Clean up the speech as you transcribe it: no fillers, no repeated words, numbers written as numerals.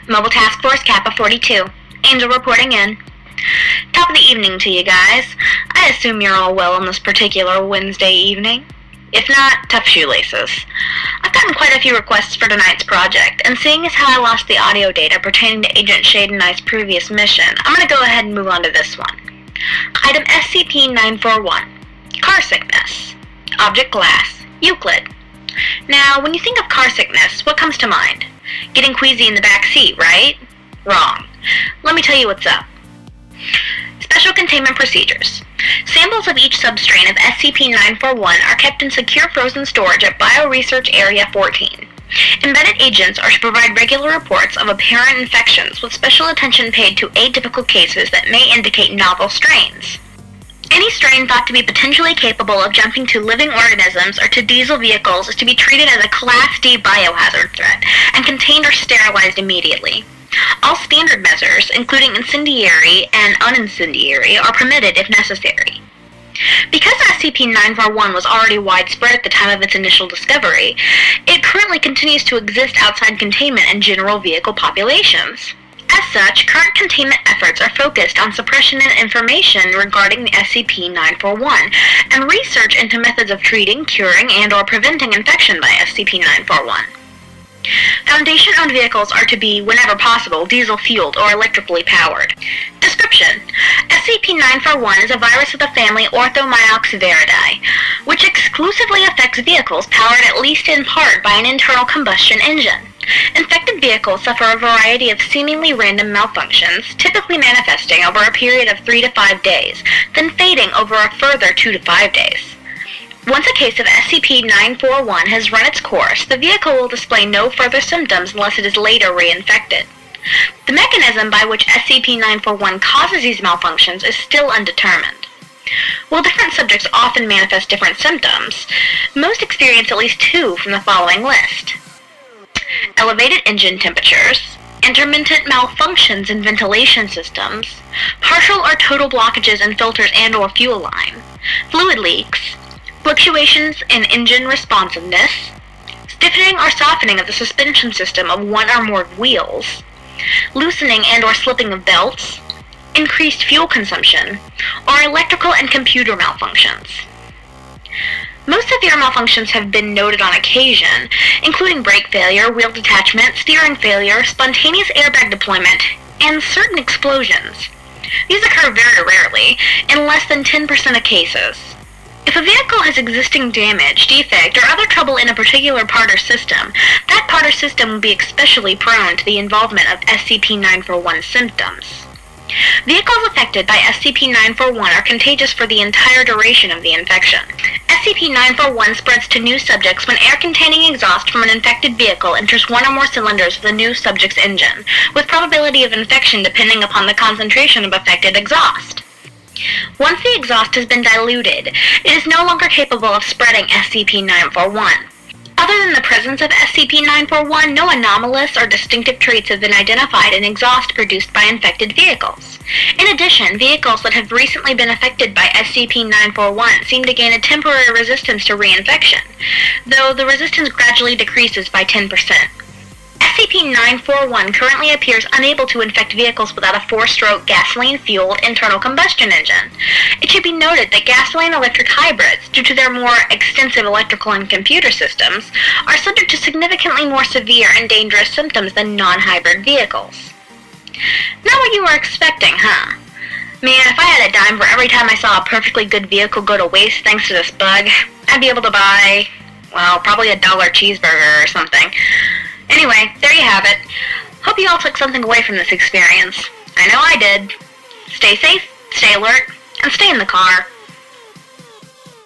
Mobile Task Force Kappa 42. Angel reporting in. Top of the evening to you guys. I assume you're all well on this particular Wednesday evening. If not, tough shoelaces. I've gotten quite a few requests for tonight's project, and seeing as how I lost the audio data pertaining to Agent Shade and I's previous mission, I'm going to go ahead and move on to this one. Item SCP-941. Carsickness. Object Glass. Euclid. Now, when you think of carsickness, what comes to mind? Getting queasy in the back seat, right? Wrong. Let me tell you what's up. Special containment procedures. Samples of each substrain of SCP-941 are kept in secure frozen storage at Bioresearch Area 14. Embedded agents are to provide regular reports of apparent infections with special attention paid to atypical cases that may indicate novel strains. Any strain thought to be potentially capable of jumping to living organisms or to diesel vehicles is to be treated as a Class D biohazard threat and contained or sterilized immediately. All standard measures, including incendiary and unincendiary, are permitted if necessary. Because SCP-941 was already widespread at the time of its initial discovery, it currently continues to exist outside containment and general vehicle populations. As such, current containment efforts are focused on suppression and information regarding the SCP-941 and research into methods of treating, curing, and/or preventing infection by SCP-941. Foundation-owned vehicles are to be, whenever possible, diesel-fueled or electrically powered. Description: SCP-941 is a virus of the family Orthomyxoviridae, which exclusively affects vehicles powered at least in part by an internal combustion engine. Infected vehicles suffer a variety of seemingly random malfunctions, typically manifesting over a period of 3 to 5 days, then fading over a further 2 to 5 days. Once a case of SCP-941 has run its course, the vehicle will display no further symptoms unless it is later reinfected. The mechanism by which SCP-941 causes these malfunctions is still undetermined. While different subjects often manifest different symptoms, most experience at least 2 from the following list: elevated engine temperatures, intermittent malfunctions in ventilation systems, partial or total blockages in filters and/or fuel line, fluid leaks, fluctuations in engine responsiveness, stiffening or softening of the suspension system of one or more wheels, loosening and/or slipping of belts, increased fuel consumption, or electrical and computer malfunctions. Most severe malfunctions have been noted on occasion, including brake failure, wheel detachment, steering failure, spontaneous airbag deployment, and certain explosions. These occur very rarely, in less than 10% of cases. If a vehicle has existing damage, defect, or other trouble in a particular part or system, that part or system will be especially prone to the involvement of SCP-941 symptoms. Vehicles affected by SCP-941 are contagious for the entire duration of the infection. SCP-941 spreads to new subjects when air-containing exhaust from an infected vehicle enters one or more cylinders of the new subject's engine, with probability of infection depending upon the concentration of affected exhaust. Once the exhaust has been diluted, it is no longer capable of spreading SCP-941. Other than the presence of SCP-941, no anomalous or distinctive traits have been identified in exhaust produced by infected vehicles. In addition, vehicles that have recently been affected by SCP-941 seem to gain a temporary resistance to reinfection, though the resistance gradually decreases by 10%. SCP-941 currently appears unable to infect vehicles without a 4-stroke gasoline-fueled internal combustion engine. It should be noted that gasoline-electric hybrids, due to their more extensive electrical and computer systems, are subject to significantly more severe and dangerous symptoms than non-hybrid vehicles. Not what you were expecting, huh? Man, if I had a dime for every time I saw a perfectly good vehicle go to waste thanks to this bug, I'd be able to buy, well, probably a $1 cheeseburger or something. Anyway, there you have it. Hope you all took something away from this experience. I know I did. Stay safe, stay alert, and stay in the car.